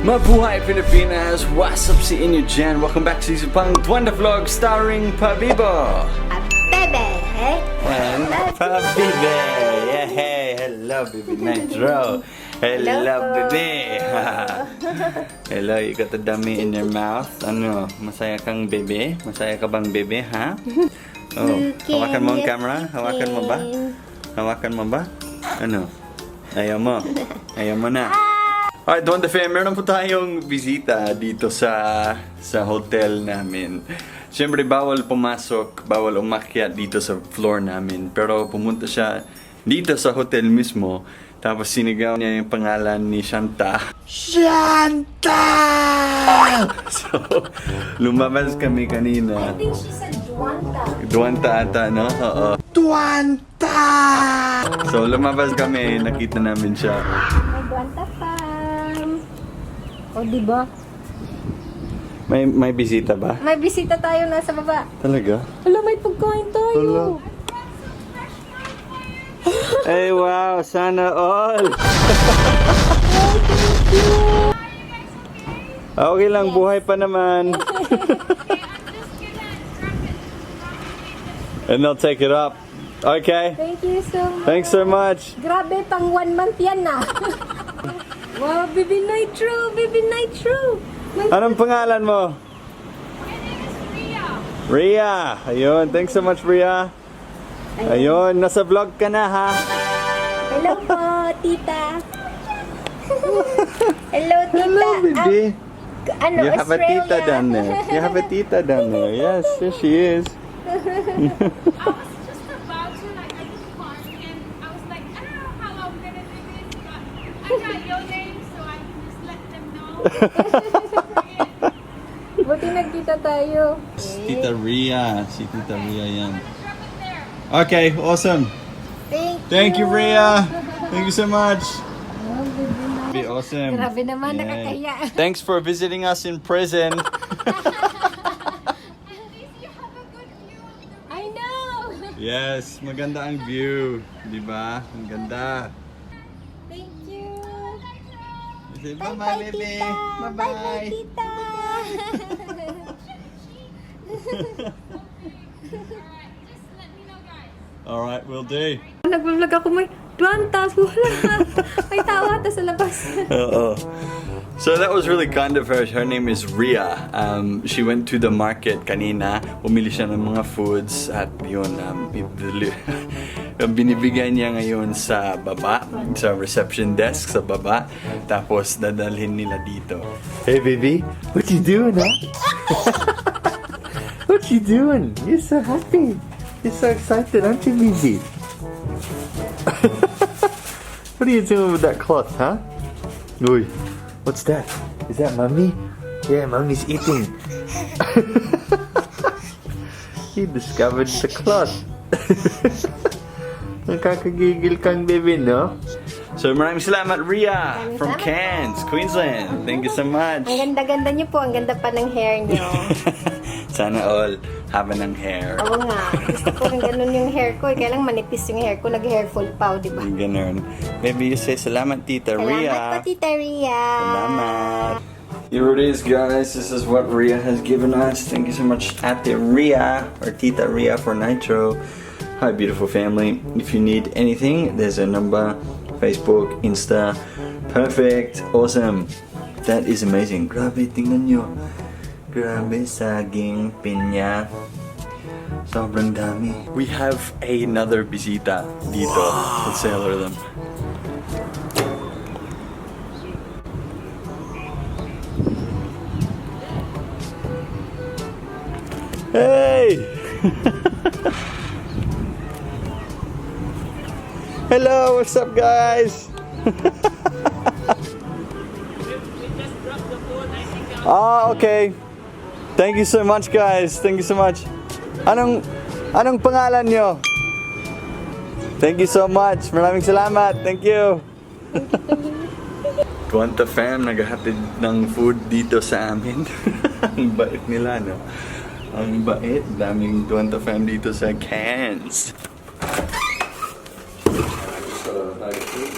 Mabuhay Filipinas! What's up sa inyo dyan? Welcome back sa isa pang Twanda Vlog starring Pabibo! Bebe! And Pabibe! Yeah, hey! Hello, baby Nitro! Hello, baby! Hello, you got the dummy in your mouth. Ano, masaya kang bebe? Masaya ka bang bebe, ha? Oh, hawakan mo ang camera? Hawakan mo ba? Hawakan mo ba? Ano? Ayaw mo? Ayaw mo na? Alright, Twanda fam, meron po tayong bisita dito sa hotel namin. Siyempre, bawal pumasok, bawal umakyat dito sa floor namin. Pero pumunta siya dito sa hotel mismo. Tapos sinigaw niya yung pangalan ni Shanta. Shanta! So, lumabas kami kanina. I think she said Duanta. Duanta ata, no? Oo. Duanta! So, lumabas kami, nakita namin siya. May Duanta fam. O, diba? May bisita ba? May bisita tayo nasa baba. Talaga? Hala, may pagkain tayo. Hey, wow! Sana all! Okay lang, buhay pa naman. And they'll take it up. Okay? Thank you so much. Thanks so much. Grabe, pang 1 month yan na. Wow, baby Nitro! Baby Nitro! Anong pangalan mo? My name is Riah. Riah! Ayun, thanks so much, Riah. Ayun, nasa vlog ka na, ha? Hello po, tita. Hello, tita. Hello, baby. Ano, You have a Australia. tita down there. You have a tita down there. Yes, there she is. I was just about to I just parked and I was like, I don't know how I'm gonna do this, but I got your name so I can just let them know. Buti nagkita tayo. Tita Riah. Si Tita Riah yan. Drop it there. Okay, awesome. Thank you, Riah. Thank you so much. Be awesome. Grabe naman, Yay. nakakahiya. Thanks for visiting us in prison. At least you have a good view of the I know. Yes, maganda ang view. Di ba? Ang ganda. Thank you. Say Bye-bye, bye-bye, baby. tita. Bye-bye, Bye-bye. tita. Alright, just let me know guys. Alright, we'll do. Nag-vlog ako, may Duantas. Wala. May tawa ata sa labas. So that was really kind of her. Her name is Riah. She went to the market kanina. Bumili siya ng mga foods at yun, binibigyan niya ngayon sa baba, sa reception desk sa baba. Tapos dadalhin nila dito. Hey baby, what you doing, huh? What you doing? You're so happy. You're so excited, aren't you, baby? What are you doing with that cloth, huh? Oi, what's that? Is that mommy? Yeah, mommy's eating. He discovered the cloth. Nakakagigil kang baby, no? So maraming salamat, Riah from Cairns, Queensland. Thank you so much. Ang ganda-ganda niyo po. Ang ganda pa ng hair niyo. Sana all haba ng hair. Oo nga. Gusto ko rin ganun yung hair ko. Kaya lang manipis yung hair ko. Nag-hair full pa, di ba? Ganun. Maybe you say salamat, Tita Riah. Salamat po, Tita Riah. Salamat. Here it is, guys. This is what Riah has given us. Thank you so much, Ate Riah or Tita Riah for Nitro. Hi, beautiful family. If you need anything, there's a number. Facebook, Insta. Perfect. Awesome. That is amazing. Grabe, tingnan nyo. Grabe, saging, pinya. Sobrang dami. We have another bisita dito. Let's say hello to them. Hey! Hello, what's up, guys? Ah, okay. Thank you so much, guys. Thank you so much. Anong pangalan nyo? Thank you so much. Maraming salamat. Thank you. Twanda fam, naghahatid ng food dito sa amin. Ang bait nila, no? Ang bait. Daming Twanda fam dito sa Cairns.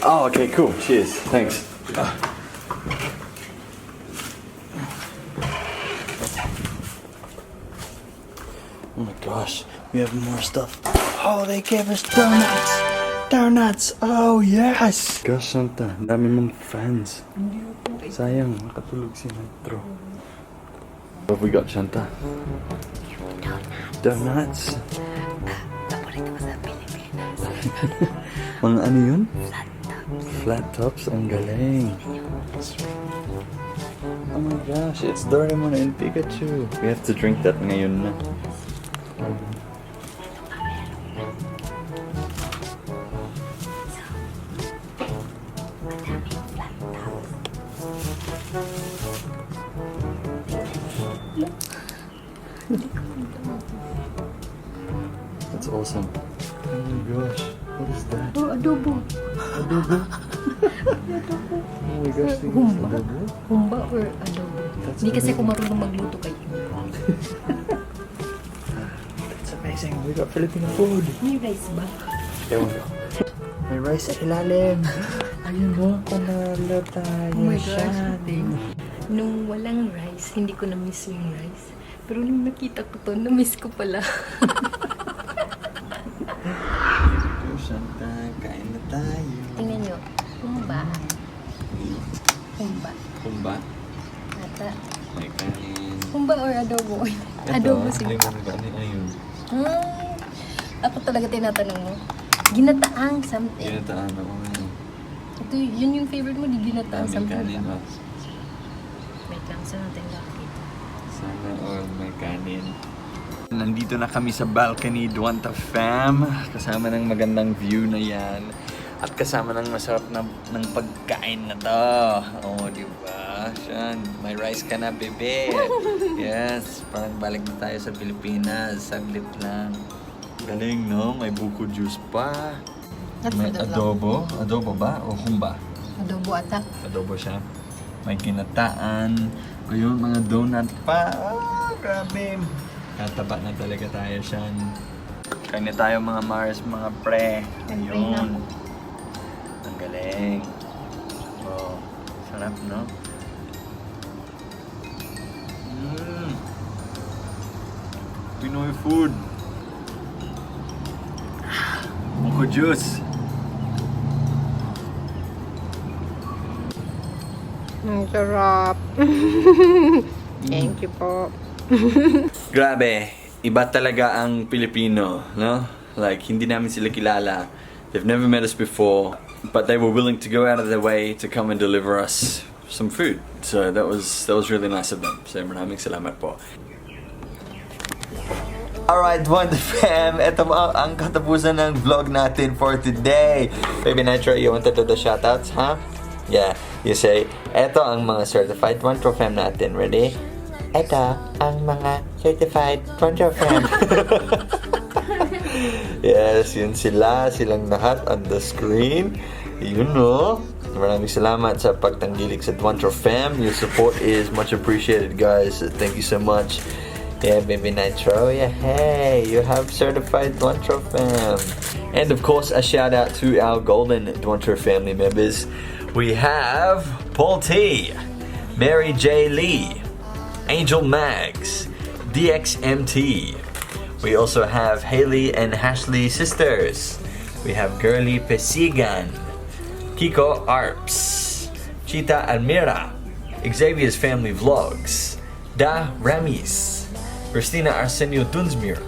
Oh, okay, cool. Cheers. Thanks. Oh my gosh, we have more stuff. Oh, they gave us donuts! Donuts! Oh, yes! Gosh, Santa, ang dami mong fans. Sayang, makatulog si Metro. What have we got, Shanta? Donuts. Paborito ko sa Pilipinas. Mga ano yun? Flat tops. Flat tops, ang galing. Oh my gosh, it's Doraemon and Pikachu. We have to drink that ngayon na. That's awesome. Oh my gosh, what is that? Oh, adobo. Adobo? Oh my gosh, this is adobo? Humba or adobo? Hindi kasi ako marunong magluto kayo. That's amazing. We got Filipino food. May rice ba? There we go. May rice sa ilalim. Ayun mo, panalo tayo. Oh my gosh, ate. Nung walang rice, hindi ko na-miss yung rice. Pero nung nakita ko to, na-miss ko pala. Santa, kain na tayo. Tingnan nyo. Humba. Humba. Kumba? Ata. May kanin. Humba or adobo? Adobo siguro. Ayun. Ako talaga tinatanong mo. Ginataang something. Ginataan ako ngayon. Ito, yun yung favorite mo, di ginataang Daming something. kanin, oh. Wait lang, saan natin nakikita? Sana all may kanin. Nandito na kami sa balcony, Duanta Fam. Kasama ng magandang view na yan. At kasama ng masarap ng pagkain na to. Oh, di ba? Siyan, may rice ka na, bebe. Yes, parang balik na tayo sa Pilipinas. Saglit lang. Galing, no? May buko juice pa. May adobo. Adobo ba? O humba? Adobo ata. Adobo siya. May ginataan. Ayun, mga donut pa. Ah, grabe. Nataba na talaga tayo siyan. Kain na tayo mga Mars, mga pre. Ayun. Ang galing. Oh, sarap, no? Pinoy food. Buko juice. Ang sarap. Thank you po. Grabe, iba talaga ang Pilipino, no? Like, hindi namin sila kilala. They've never met us before, but they were willing to go out of their way to come and deliver us some food. So that was really nice of them. So maraming salamat po. Alright, Wonder Fam, ito ang katapusan ng vlog natin for today. Baby Nitro, you wanted to do the shoutouts, huh? Yeah, you say, ito ang mga certified Wonder Fam natin. Ready? Ito ang mga certified Wonder Fam. Yes, yun sila. Silang lahat on the screen. You know. Maraming salamat sa pagtanggilik sa Wonder Fam. Your support is much appreciated, guys. Thank you so much. Yeah, Baby Nitro. Yeah, hey, you have certified Dwanter Fam. And of course, a shout out to our golden Dwanter family members. We have Paul T, Mary J. Lee, Angel Mags, DXMT. We also have Haley and Ashley sisters. We have Girly Pesigan, Kiko Arps, Chita Almira, Xavier's Family Vlogs, Da Ramis, Christina Arsenio Dunsmuir,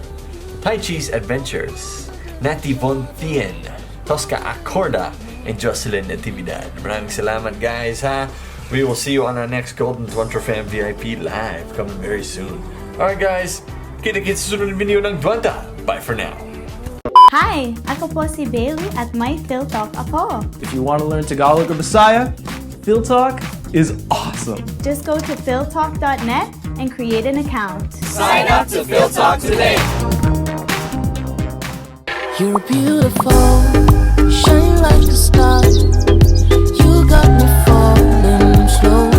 Tai Chi's Adventures, Nati Von Thien, Tosca Acorda, and Jocelyn Natividad. Maraming salamat, guys, ha? We will see you on our next Golden Dwanter Fam VIP live coming very soon. Alright, guys, kita-kits sa sunod video ng Dwanta. Bye for now. Hi! Ako po si Bailey at may Phil Talk ako. If you want to learn Tagalog or Bisaya, Phil Talk is awesome. Just go to philtalk.net and create an account. Sign up to Phil Talk today. You're beautiful, shine like a star. You got me falling slow.